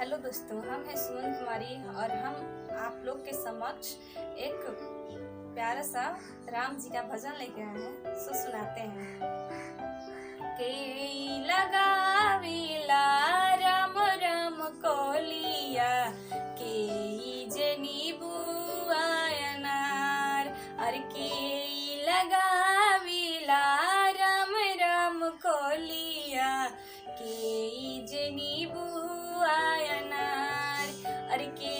Hello दोस्तों, हम हैं सुमन कुमारी और हम आप लोग के समक्ष एक प्यारा सा राम जी का भजन लेके आए हैं। सुनाते हैं। के लगाविला राम राम कोलिया के जनी बुआयनार अर के लगाविला राम राम कोलिया के जनी बुआयनार अर के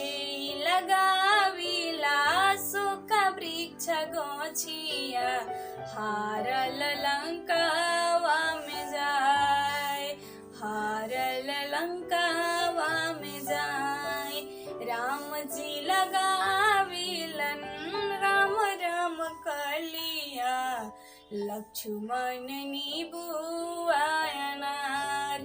लगाविला सुका वृक्ष गोछिया हारल लंकावा में जाए हारल लंकावा में जाए राम जी लगाविलन राम राम कलिया लक्ष्मण नीबुआयनार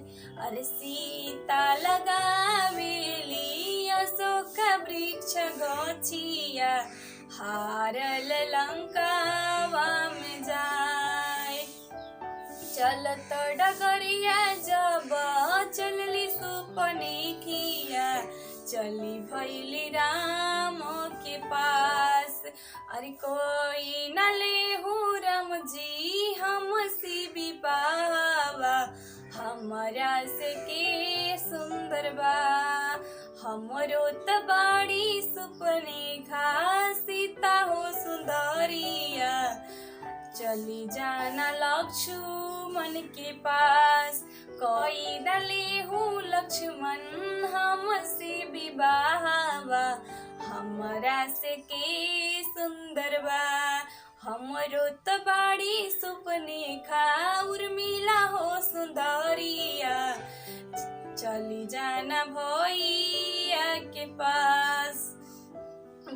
अरे सीता लगावेली अशोक वृक्ष गोछिया हारल लंकावा में जाए चलत डगरिया जब चलली सुपनेखिया चली भैली राम के पास अरे कोई न लेहू राम जी हमसी विवाहवा हमरा से के सुंदर बा हमरो त बाड़ी सुपने खा सीता हो सुंदरिया चली जाना लक्ष्मण के पास कोई डले हूँ लक्ष्मण हमसे विवाहवा हमरा से के सुंदर बा हमरो त बाड़ी सुपने खा उर्मिला हो सुंदरिया चली जाना भैया के पास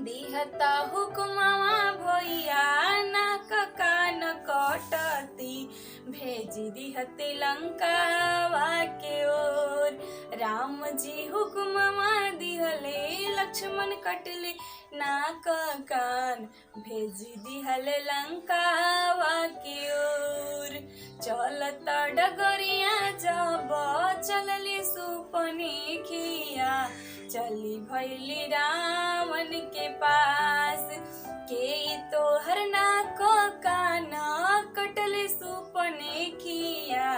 दिहता हुक्मवा भैया नाक कान कटती भेजी दिहते लंकावा के ओर राम जी हुक्मवा दिहले लक्ष्मण कटले नाक कान भेजी दिहले लंकावा के ओर चलत डगरिया जब चलले सुपने खिया चली भैली रावण के पास के तो हर नाक कान कटले सुपने खिया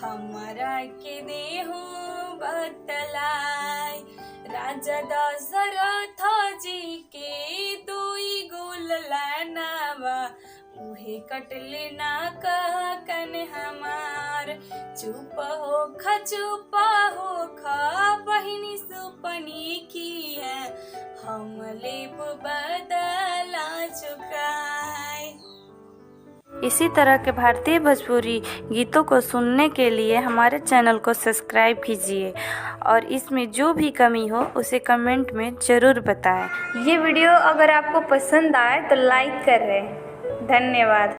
हमारा के देहू बतलाय राजा दशरथ जी के दुई गोल लानावा उहे कटले ना कहकन हमार चुप हो खा बहिनी सुपनी की है हम लेब बदला चुकाए। इसी तरह के भारतीय भोजपुरी गीतों को सुनने के लिए हमारे चैनल को सब्सक्राइब कीजिए और इसमें जो भी कमी हो उसे कमेंट में ज़रूर बताएं। ये वीडियो अगर आपको पसंद आए तो लाइक करें। धन्यवाद।